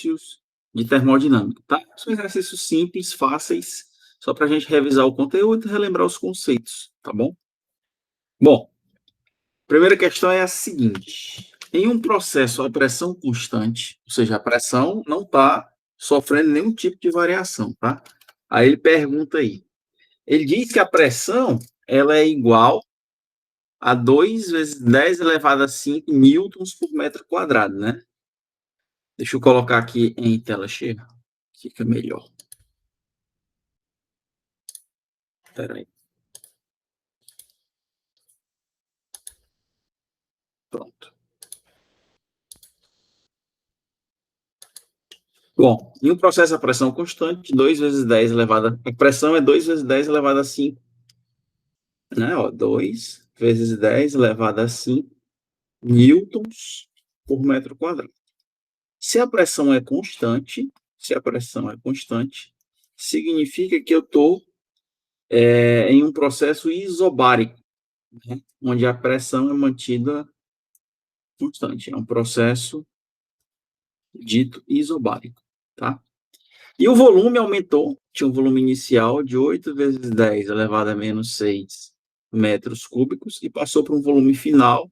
exercícios de termodinâmica, tá? São exercícios simples, fáceis, só para a gente revisar o conteúdo e relembrar os conceitos, tá bom? Bom, primeira questão é a seguinte: em um processo a pressão constante, ou seja, a pressão não está sofrendo nenhum tipo de variação, tá? Aí ele pergunta aí, ele diz que a pressão ela é igual a 2 vezes 10 elevado a 5 newtons por metro quadrado, né? Deixa eu colocar aqui em tela cheia, fica melhor. Espera aí. Pronto. Bom, em um processo a pressão constante, 2 vezes 10 elevado a... A pressão é 2 vezes 10 elevado a 5, né? Ó, 2 vezes 10 elevado a 5 newtons por metro quadrado. Se a pressão é constante, significa que eu estou em um processo isobárico, né? Onde a pressão é mantida constante. É um processo dito isobárico, tá? E o volume aumentou, tinha um volume inicial de 8 vezes 10 elevado a menos 6 metros cúbicos e passou para um volume final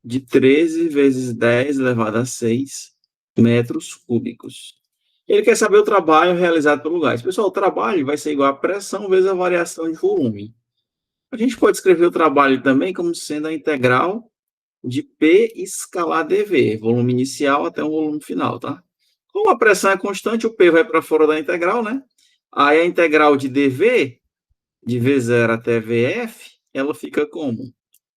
de 13 vezes 10 elevado a 6 metros cúbicos. Ele quer saber o trabalho realizado pelo gás. Pessoal, o trabalho vai ser igual a pressão vezes a variação de volume. A gente pode escrever o trabalho também como sendo a integral de P escalar dV, volume inicial até o volume final, tá? Como a pressão é constante, o P vai para fora da integral, né? Aí a integral de dV, de V0 até VF, ela fica como?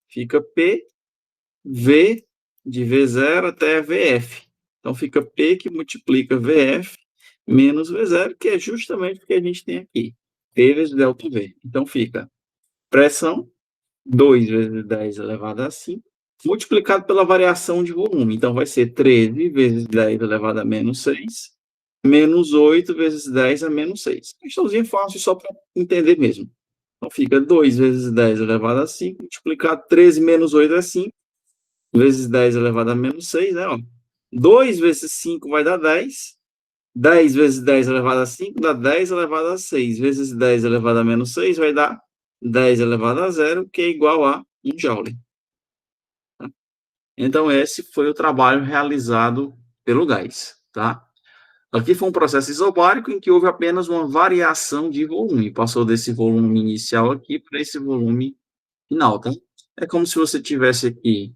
Fica PV de V0 até VF. Então fica P que multiplica VF menos V0, que é justamente o que a gente tem aqui. P vezes delta V. Então fica pressão, 2 vezes 10 elevado a 5, multiplicado pela variação de volume. Então, vai ser 13 vezes 10 elevado a menos 6, menos 8 vezes 10 a menos 6. Questãozinha fácil, só para entender mesmo. Então, fica 2 vezes 10 elevado a 5, multiplicado 13 menos 8 é 5, vezes 10 elevado a menos 6, né? Ó. 2 vezes 5 vai dar 10. 10 vezes 10 elevado a 5 dá 10 elevado a 6. Vezes 10 elevado a menos 6 vai dar 10 elevado a 0, que é igual a 1 joule. Então, esse foi o trabalho realizado pelo gás, tá? Aqui foi um processo isobárico em que houve apenas uma variação de volume. Passou desse volume inicial aqui para esse volume final, tá? É como se você tivesse aqui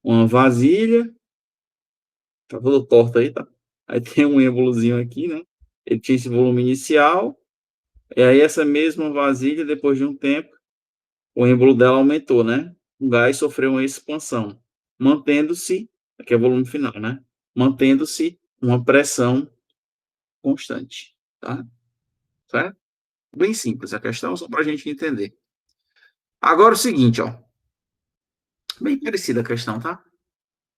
uma vasilha, tá todo torto aí, tá? Aí tem um êmbolozinho aqui, né? Ele tinha esse volume inicial, e aí essa mesma vasilha, depois de um tempo, o êmbolo dela aumentou, né? O gás sofreu uma expansão, mantendo-se, aqui é o volume final, né? Mantendo-se uma pressão constante, tá? Certo? Bem simples a questão, só para a gente entender. Agora o seguinte, ó. Bem parecida a questão, tá?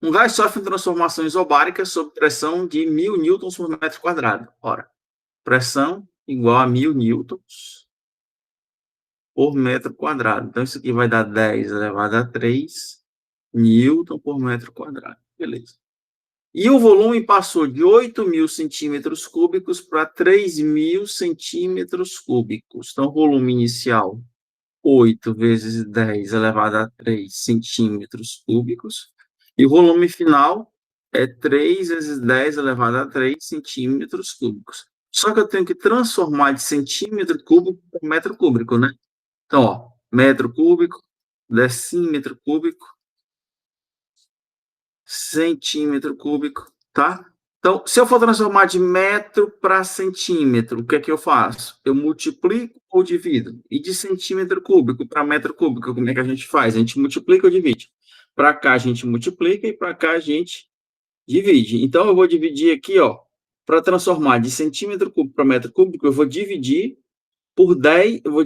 Um gás sofre transformação isobárica sob pressão de 1000 newtons por metro quadrado. Ora, pressão igual a 1000 newtons por metro quadrado. Então, isso aqui vai dar 10 elevado a 3 newton por metro quadrado. Beleza. E o volume passou de 8.000 centímetros cúbicos para 3.000 centímetros cúbicos. Então, o volume inicial, 8 vezes 10 elevado a 3 centímetros cúbicos. E o volume final é 3 vezes 10 elevado a 3 centímetros cúbicos. Só que eu tenho que transformar de centímetro cúbico para metro cúbico, né? Então, ó, metro cúbico, decímetro cúbico, centímetro cúbico, tá? Então, se eu for transformar de metro para centímetro, o que é que eu faço? Eu multiplico ou divido? E de centímetro cúbico para metro cúbico, como é que a gente faz? A gente multiplica ou divide? Para cá a gente multiplica e para cá a gente divide. Então, eu vou dividir aqui, ó, para transformar de centímetro cúbico para metro cúbico, eu vou dividir por 10, eu vou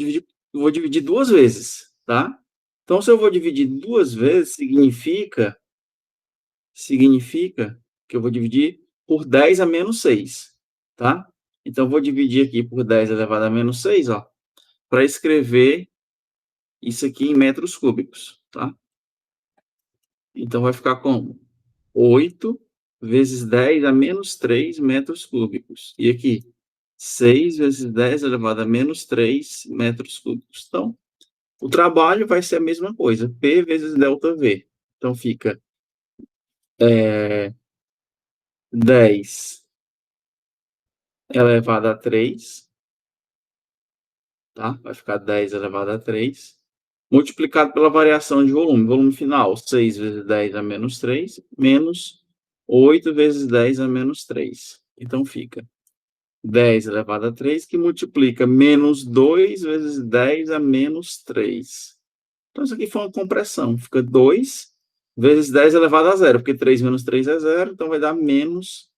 dividir duas vezes, tá? Então, se eu vou dividir duas vezes, significa que eu vou dividir por 10 a menos 6, tá? Então, eu vou dividir aqui por 10 elevado a menos 6, ó, para escrever isso aqui em metros cúbicos, tá? Então, vai ficar como? 8 vezes 10 a menos 3 metros cúbicos. E aqui, 6 vezes 10 elevado a menos 3 metros cúbicos. Então, o trabalho vai ser a mesma coisa, P vezes ΔV. Então, fica 10 elevado a 3, tá? Vai ficar 10 elevado a 3, multiplicado pela variação de volume. Volume final, 6 vezes 10 a menos 3, menos 8 vezes 10 a menos 3. Então, fica 10 elevado a 3, que multiplica menos 2 vezes 10 a menos 3. Então, isso aqui foi uma compressão. Fica 2 vezes 10 elevado a 0, porque 3 menos 3 é 0, então vai dar menos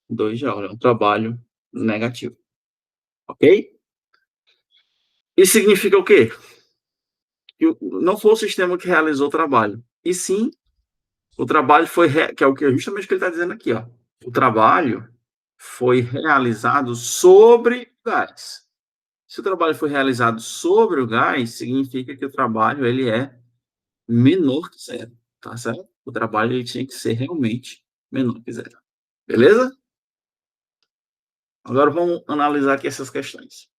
2 joules. É um trabalho negativo. Ok? Isso significa o quê? Que não foi o sistema que realizou o trabalho, e sim o trabalho foi, que é o que justamente o que ele está dizendo aqui, ó. O trabalho foi realizado sobre o gás. Se o trabalho foi realizado sobre o gás, significa que o trabalho ele é menor que zero, tá certo? O trabalho ele tinha que ser realmente menor que zero. Beleza? Agora vamos analisar aqui essas questões.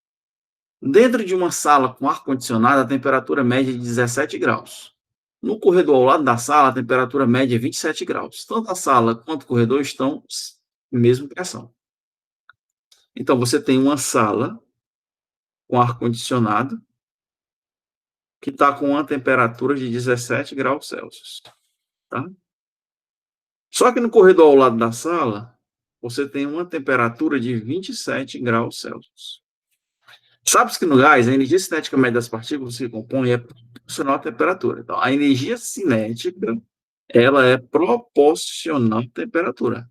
Dentro de uma sala com ar-condicionado, a temperatura média é de 17 graus. No corredor ao lado da sala, a temperatura média é 27 graus. Tanto a sala quanto o corredor estão em mesma pressão. Então, você tem uma sala com ar-condicionado que está com uma temperatura de 17 graus Celsius. Tá? Só que no corredor ao lado da sala, você tem uma temperatura de 27 graus Celsius. Sabe-se que no gás, a energia cinética média das partículas que compõem é proporcional à temperatura. Então, a energia cinética, ela é proporcional à temperatura,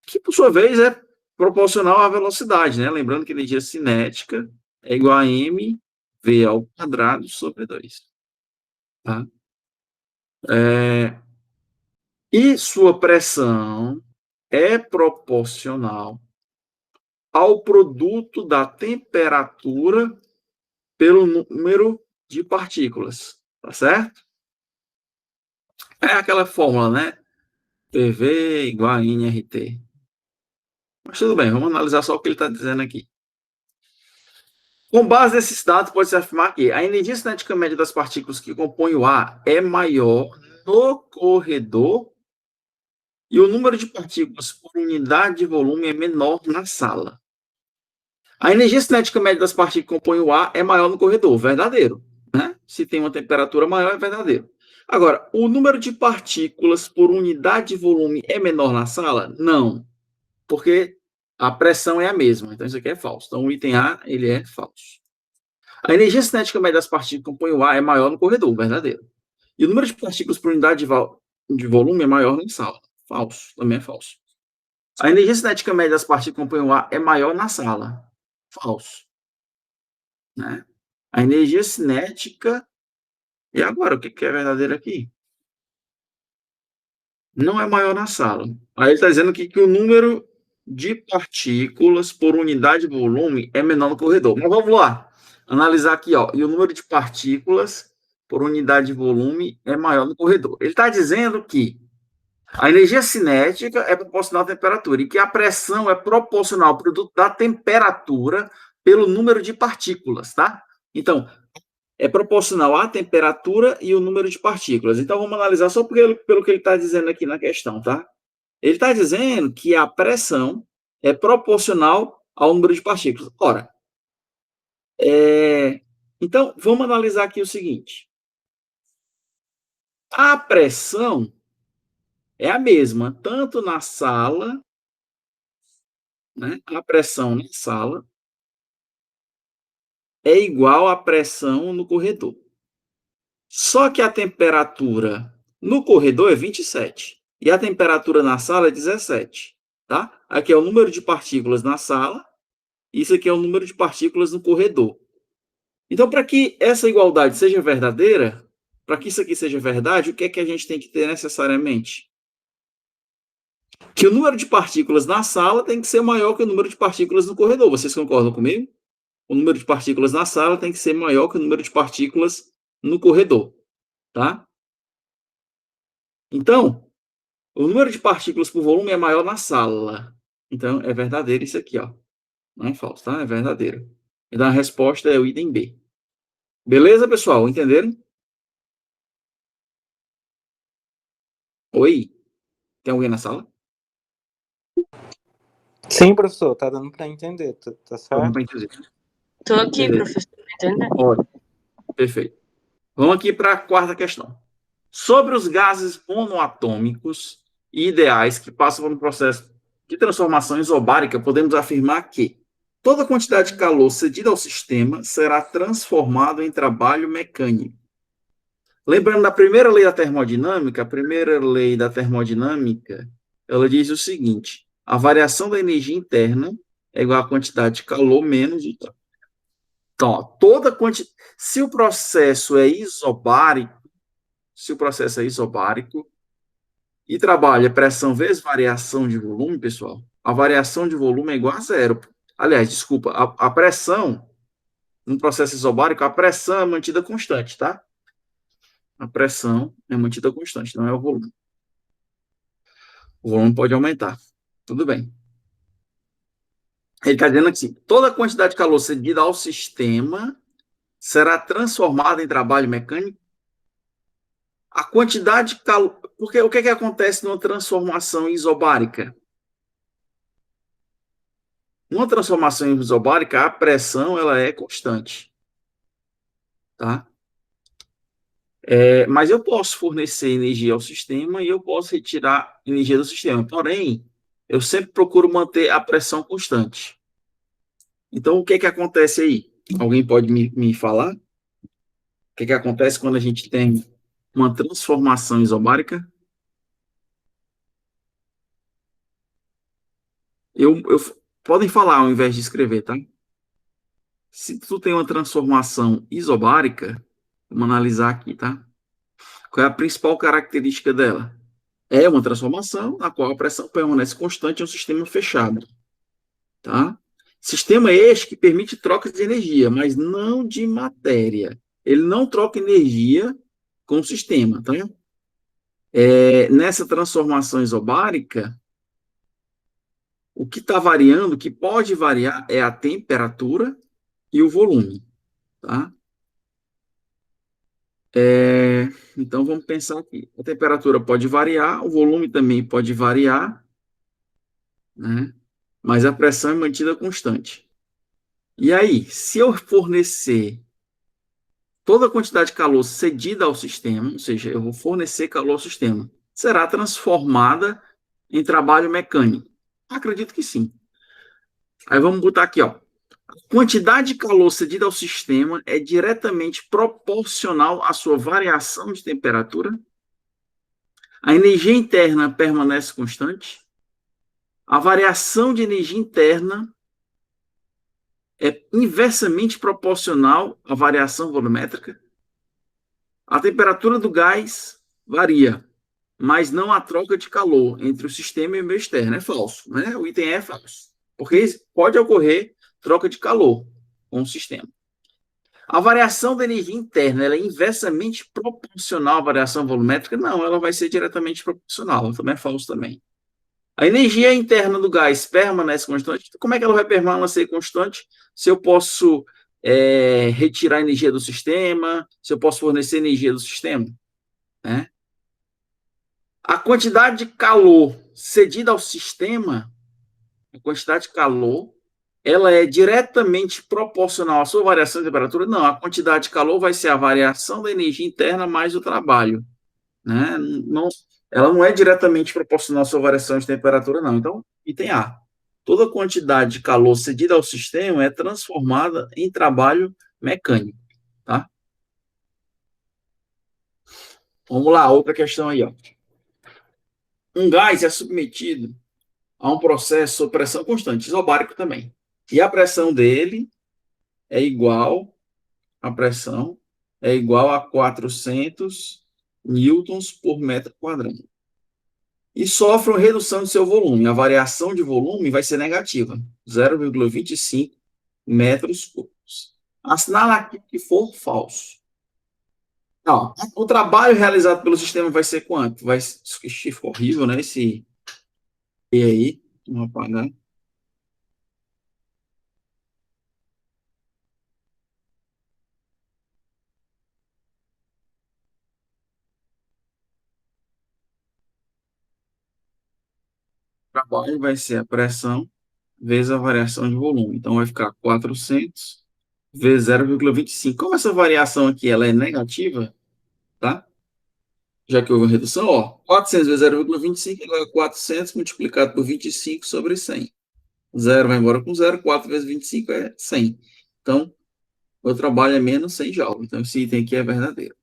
que, por sua vez, é proporcional à velocidade, né? Lembrando que a energia cinética é igual a mv ao quadrado sobre 2. Tá? E sua pressão é proporcional ao produto da temperatura pelo número de partículas, tá certo? É aquela fórmula, né? PV igual a nRT. Mas tudo bem, vamos analisar só o que ele está dizendo aqui. Com base nesses dados, pode-se afirmar que a energia cinética média das partículas que compõem o ar é maior no corredor e o número de partículas por unidade de volume é menor na sala. A energia cinética média das partículas que compõem o ar é maior no corredor, verdadeiro. Né? Se tem uma temperatura maior, é verdadeiro. Agora, o número de partículas por unidade de volume é menor na sala? Não, porque a pressão é a mesma. Então, isso aqui é falso. Então, o item A, ele é falso. A energia cinética média das partículas que compõem o ar é maior no corredor, verdadeiro. E o número de partículas por unidade de volume é maior na sala. Falso, também é falso. A energia cinética média das partículas que compõem o ar é maior na sala. Falso. Né? A energia cinética. E agora, o que é verdadeiro aqui? Não é maior na sala. Aí ele está dizendo aqui que o número de partículas por unidade de volume é menor no corredor. Mas vamos lá. Analisar aqui, ó. E o número de partículas por unidade de volume é maior no corredor. Ele está dizendo que a energia cinética é proporcional à temperatura e que a pressão é proporcional ao produto da temperatura pelo número de partículas, tá? Então, é proporcional à temperatura e o número de partículas. Então, vamos analisar só pelo que ele está dizendo aqui na questão, tá? Ele está dizendo que a pressão é proporcional ao número de partículas. Ora, então, vamos analisar aqui o seguinte. A pressão é a mesma, tanto na sala, né? A pressão na sala é igual à pressão no corredor. Só que a temperatura no corredor é 27 e a temperatura na sala é 17, tá? Aqui é o número de partículas na sala, isso aqui é o número de partículas no corredor. Então, para que essa igualdade seja verdadeira, para que isso aqui seja verdade, o que é que a gente tem que ter necessariamente? Que o número de partículas na sala tem que ser maior que o número de partículas no corredor. Vocês concordam comigo? O número de partículas na sala tem que ser maior que o número de partículas no corredor, tá? Então, O número de partículas por volume é maior na sala. Então, é verdadeiro isso aqui, ó. Não é falso, tá? É verdadeiro. Então, a resposta é o item B. Beleza, pessoal? Entenderam? Oi? Tem alguém na sala? Sim, professor, tá dando para entender, tá certo? Para entender. Tô aqui, Beleza. professor, entendendo? Ótimo. Perfeito. Vamos aqui para a quarta questão. Sobre os gases monoatômicos e ideais que passam por um processo de transformação isobárica, podemos afirmar que toda quantidade de calor cedida ao sistema será transformada em trabalho mecânico. Lembrando da primeira lei da termodinâmica, a primeira lei da termodinâmica, ela diz o seguinte: a variação da energia interna é igual à quantidade de calor menos o trabalho. Então, ó, se o processo é isobárico, e trabalha pressão vezes variação de volume, pessoal, a variação de volume é igual a zero. Aliás, desculpa, a pressão, no processo isobárico, a pressão é mantida constante, tá? A pressão é mantida constante, não é o volume. O volume pode aumentar. Tudo bem. Ele está dizendo assim, toda quantidade de calor cedida ao sistema será transformada em trabalho mecânico. A quantidade de calor... Porque o que acontece numa transformação isobárica? Numa transformação isobárica, a pressão ela é constante. Tá? Mas eu posso fornecer energia ao sistema e eu posso retirar energia do sistema. Porém, eu sempre procuro manter a pressão constante. Então, o que acontece aí? Alguém pode me falar? O que acontece quando a gente tem uma transformação isobárica? Podem falar ao invés de escrever, tá? Se tu tem uma transformação isobárica, vamos analisar aqui, tá? Qual é a principal característica dela? É uma transformação na qual a pressão permanece constante em um sistema fechado, tá? Sistema este que permite troca de energia, mas não de matéria. Ele não troca energia com o sistema, tá? Nessa transformação isobárica, o que está variando, o que pode variar, é a temperatura e o volume, tá? Então, vamos pensar aqui. A temperatura pode variar, o volume também pode variar, né? Mas a pressão é mantida constante. E aí, se eu fornecer toda a quantidade de calor cedida ao sistema, ou seja, eu vou fornecer calor ao sistema, será transformada em trabalho mecânico? Acredito que sim. Aí vamos botar aqui, ó. A quantidade de calor cedida ao sistema é diretamente proporcional à sua variação de temperatura. A energia interna permanece constante. A variação de energia interna é inversamente proporcional à variação volumétrica. A temperatura do gás varia, mas não há troca de calor entre o sistema e o meio externo. É falso, né? O item é falso. Porque pode ocorrer troca de calor com o sistema. A variação da energia interna ela é inversamente proporcional à variação volumétrica? Não, ela vai ser diretamente proporcional. Também é falso também. A energia interna do gás permanece constante. Como é que ela vai permanecer constante se eu posso retirar energia do sistema, se eu posso fornecer energia do sistema? Né? A quantidade de calor cedida ao sistema, a quantidade de calor, ela é diretamente proporcional à sua variação de temperatura? Não, a quantidade de calor vai ser a variação da energia interna mais o trabalho. Né? Não, ela não é diretamente proporcional à sua variação de temperatura, não. Então, item A. Toda quantidade de calor cedida ao sistema é transformada em trabalho mecânico. Tá? Vamos lá, outra questão aí. Ó. Um gás é submetido a um processo sob pressão constante, isobárico também. E a pressão dele é igual, a pressão é igual a 400 newtons por metro quadrado. E sofre uma redução de seu volume. A variação de volume vai ser negativa, 0,25 metros cúbicos. Assinala aqui que for falso. Ó, o trabalho realizado pelo sistema vai ser quanto? Vai ser, ixi, ficou horrível, né? Esse E aí, vamos apagar. O trabalho vai ser a pressão vezes a variação de volume. Então, vai ficar 400 vezes 0,25. Como essa variação aqui ela é negativa, tá? Já que houve uma redução, ó, 400 vezes 0,25 é igual a 400 multiplicado por 25 sobre 100. Zero vai embora com zero, 4 vezes 25 é 100. Então, o trabalho é menos 100 joules. Então, esse item aqui é verdadeiro.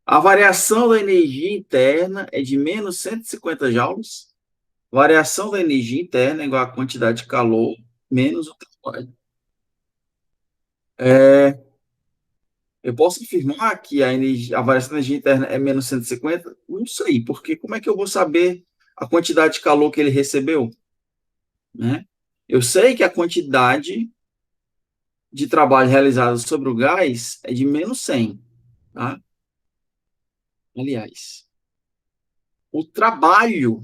A variação da energia interna é de menos 150 joules. Variação da energia interna é igual à quantidade de calor menos o trabalho. Eu posso afirmar que a variação da energia interna é menos 150? Não sei, porque como é que eu vou saber a quantidade de calor que ele recebeu? Né? Eu sei que a quantidade de trabalho realizado sobre o gás é de menos 100. Tá? Aliás, o trabalho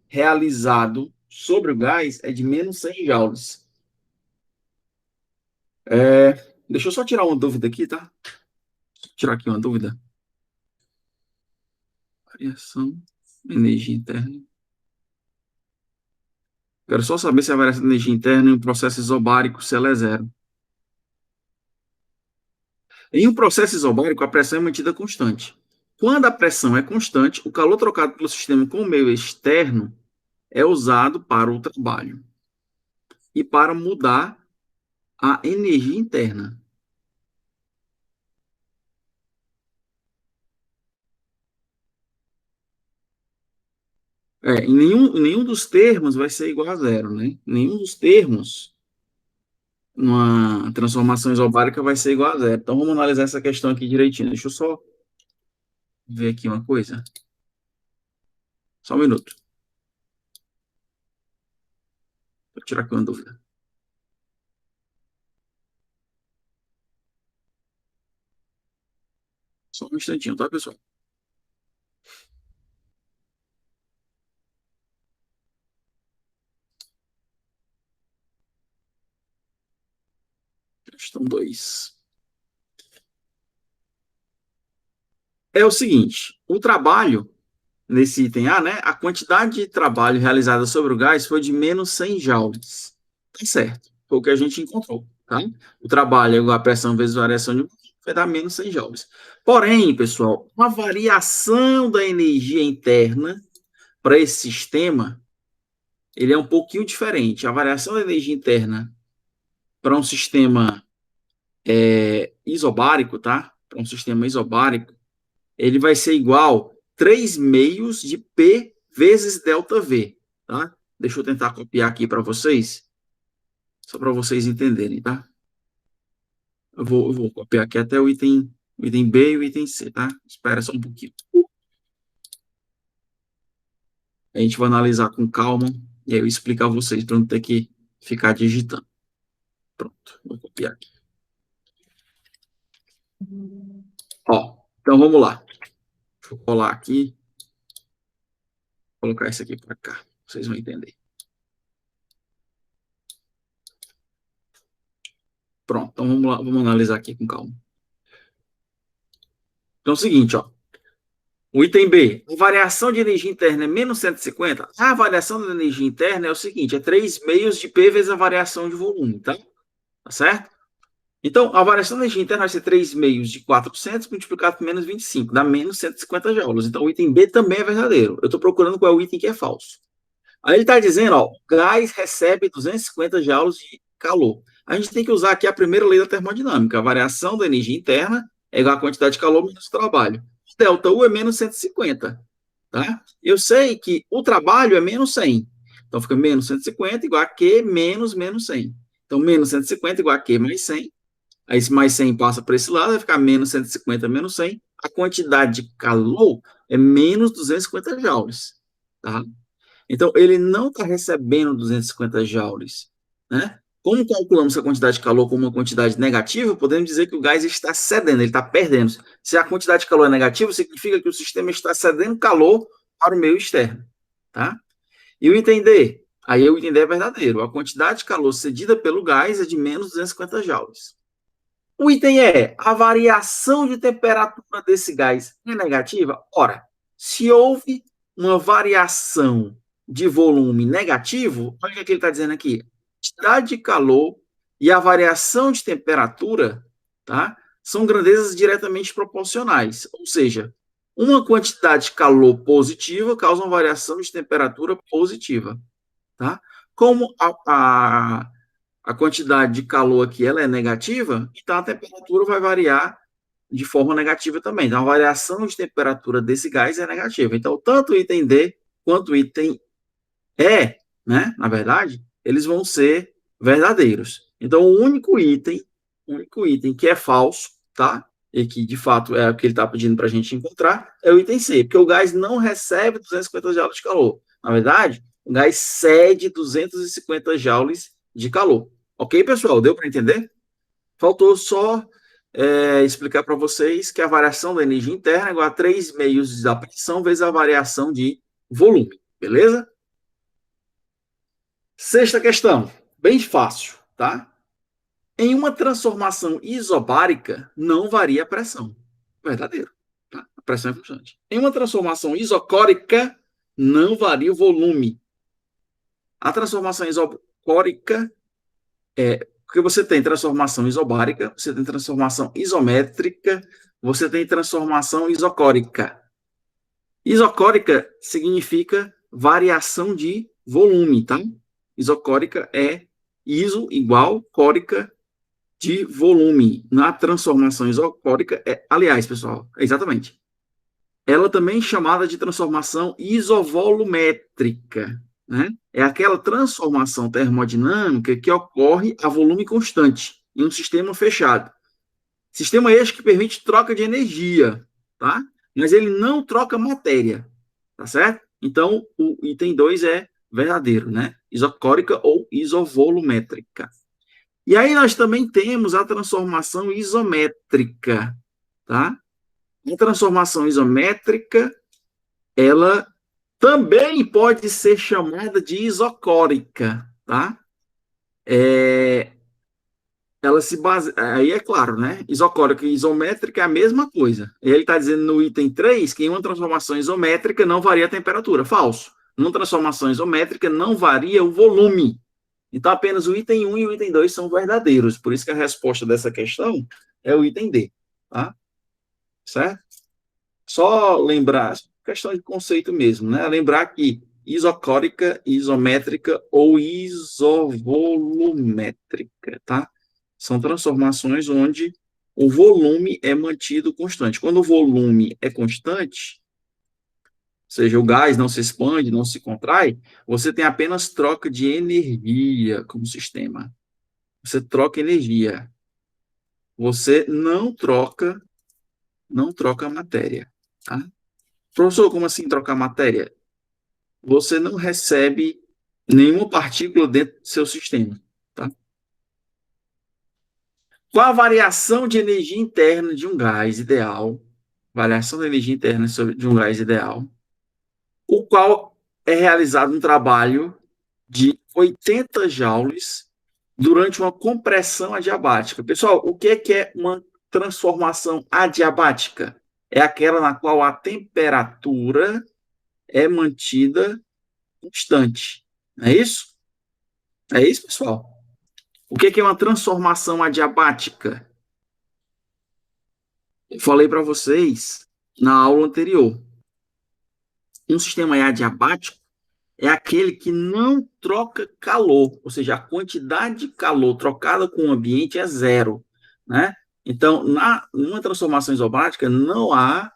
realizado sobre o gás é de menos 100 joules. Deixa eu só tirar uma dúvida aqui, tá? Tirar aqui uma dúvida. Variação, energia interna. Quero só saber se a variação de energia interna em um processo isobárico, se ela é zero. Em um processo isobárico, a pressão é mantida constante. Quando a pressão é constante, o calor trocado pelo sistema com o meio externo é usado para o trabalho e para mudar a energia interna. Em nenhum dos termos vai ser igual a zero, né? Nenhum dos termos numa transformação isobárica vai ser igual a zero. Então, vamos analisar essa questão aqui direitinho. Deixa eu só ver aqui uma coisa. Só um minuto. Vou tirar aqui uma dúvida. Só um instantinho, tá, pessoal? Questão 2. É o seguinte, o trabalho, nesse item A, né? A quantidade de trabalho realizada sobre o gás foi de menos 100 joules. Tá certo. Foi o que a gente encontrou, tá? O trabalho é igual a pressão vezes a variação de vai dar menos 100 joules. Porém, pessoal, a variação da energia interna para esse sistema, ele é um pouquinho diferente. A variação da energia interna para um sistema isobárico, tá? Para um sistema isobárico, ele vai ser igual 3 meios de P vezes ΔV, tá? Deixa eu tentar copiar aqui para vocês, só para vocês entenderem, tá? Eu vou copiar aqui até o item B e o item C, tá? Espera só um pouquinho. A gente vai analisar com calma e aí eu explicar a vocês para não ter que ficar digitando. Pronto, vou copiar aqui. Ó, então vamos lá. Deixa eu colar aqui. Vou colocar isso aqui para cá. Vocês vão entender. Pronto, então vamos lá, vamos analisar aqui com calma. Então é o seguinte, ó. O item B, a variação de energia interna é menos 150. A variação da energia interna é o seguinte, é 3 meios de P vezes a variação de volume, tá? Tá certo? Então, a variação da energia interna vai ser 3 meios de 400 multiplicado por menos 25, dá menos 150 joules. Então, o item B também é verdadeiro. Eu estou procurando qual é o item que é falso. Aí ele está dizendo, ó, o gás recebe 250 joules de calor. A gente tem que usar aqui a primeira lei da termodinâmica. A variação da energia interna é igual à quantidade de calor menos trabalho. Delta U é menos 150. Tá? Eu sei que o trabalho é menos 100. Então, fica menos 150 igual a Q menos 100. Então, menos 150 igual a Q mais 100. Aí, esse mais 100 passa para esse lado, vai ficar menos 150 menos 100. A quantidade de calor é menos 250 joules. Tá? Então, ele não está recebendo 250 joules, né? Como calculamos a quantidade de calor como uma quantidade negativa, podemos dizer que o gás está cedendo, ele está perdendo. Se a quantidade de calor é negativa, significa que o sistema está cedendo calor para o meio externo. Tá? E o item D? Aí o item D é verdadeiro. A quantidade de calor cedida pelo gás é de menos 250 joules. O item E, a variação de temperatura desse gás é negativa? Ora, se houve uma variação de volume negativo, olha o que ele está dizendo aqui. A quantidade de calor e a variação de temperatura, tá, são grandezas diretamente proporcionais. Ou seja, uma quantidade de calor positiva causa uma variação de temperatura positiva. Tá? Como a quantidade de calor aqui ela é negativa, então a temperatura vai variar de forma negativa também. Então, a variação de temperatura desse gás é negativa. Então, tanto o item D quanto o item E, né, na verdade, eles vão ser verdadeiros. Então, o único item que é falso, tá? E que, de fato, é o que ele está pedindo para a gente encontrar, é o item C, porque o gás não recebe 250 joules de calor. Na verdade, o gás cede 250 joules de calor. Ok, pessoal? Deu para entender? Faltou só explicar para vocês que a variação da energia interna é igual a 3 meios da pressão vezes a variação de volume. Beleza? Sexta questão. Bem fácil, tá? Em uma transformação isobárica, não varia a pressão. Verdadeiro. Tá? A pressão é constante. Em uma transformação isocórica, não varia o volume. A transformação isocórica porque você tem transformação isobárica, você tem transformação isométrica, você tem transformação isocórica. Isocórica significa variação de volume, tá? Isocórica é iso igual córica de volume. Na transformação isocórica, aliás, pessoal, exatamente. Ela também é chamada de transformação isovolumétrica, né? É aquela transformação termodinâmica que ocorre a volume constante em um sistema fechado. Sistema este que permite troca de energia, tá? Mas ele não troca matéria, tá certo? Então, o item 2 é verdadeiro, né? Isocórica ou isovolumétrica. E aí nós também temos a transformação isométrica, tá? A transformação isométrica, ela também pode ser chamada de isocórica, tá? Ela se base... Aí é claro, né? Isocórica e isométrica é a mesma coisa. Ele está dizendo no item 3 que em uma transformação isométrica não varia a temperatura. Falso. Numa transformação isométrica não varia o volume. Então, apenas o item 1 e o item 2 são verdadeiros. Por isso que a resposta dessa questão é o item D. Tá? Certo? Só lembrar, questão de conceito mesmo, né? Lembrar que isocórica, isométrica ou isovolumétrica, tá? São transformações onde o volume é mantido constante. Quando o volume é constante, ou seja, o gás não se expande, não se contrai, você tem apenas troca de energia como sistema. Você troca energia. Você não troca matéria, tá? Professor, como assim trocar matéria? Você não recebe nenhuma partícula dentro do seu sistema, tá? Qual a variação de energia interna de um gás ideal? Variação da energia interna de um gás ideal, o qual é realizado um trabalho de 80 joules durante uma compressão adiabática. Pessoal, o que é uma transformação adiabática? É aquela na qual a temperatura é mantida constante. Não é isso? É isso, pessoal? O que é uma transformação adiabática? Eu falei para vocês na aula anterior. Um sistema adiabático é aquele que não troca calor, ou seja, a quantidade de calor trocada com o ambiente é zero, né? Então, numa transformação isobática, não há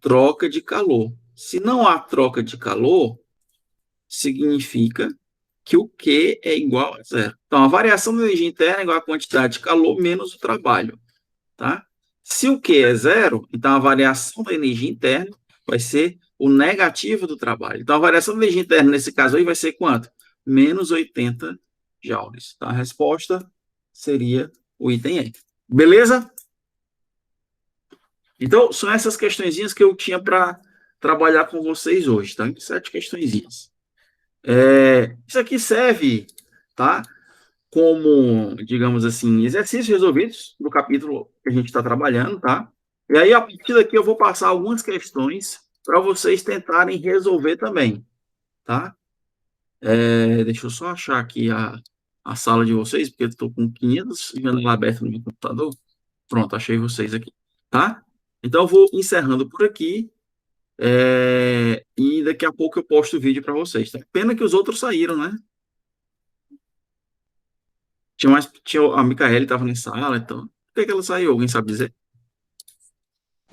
troca de calor. Se não há troca de calor, significa que o Q é igual a zero. Então, a variação da energia interna é igual à quantidade de calor menos o trabalho, tá? Se o Q é zero, então a variação da energia interna vai ser o negativo do trabalho. Então, a variação da energia interna, nesse caso aí, vai ser quanto? menos 80 joules. Tá? A resposta seria o item E. Beleza? Então, são essas questõezinhas que eu tinha para trabalhar com vocês hoje, tá? 7 questõezinhas. Isso aqui serve, tá? Como, digamos assim, exercícios resolvidos do capítulo que a gente está trabalhando, tá? E aí, a partir daqui, eu vou passar algumas questões para vocês tentarem resolver também, tá? Deixa eu só achar aqui a sala de vocês, porque eu estou com 500 janelas abertas no meu computador. Pronto, achei vocês aqui, tá? Então, eu vou encerrando por aqui. E daqui a pouco eu posto o vídeo para vocês, tá? Pena que os outros saíram, né? A Micaele estava na sala, então. Por que ela saiu? Alguém sabe dizer?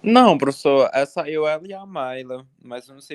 Não, professor, essa eu ela e a Mayla, mas eu não sei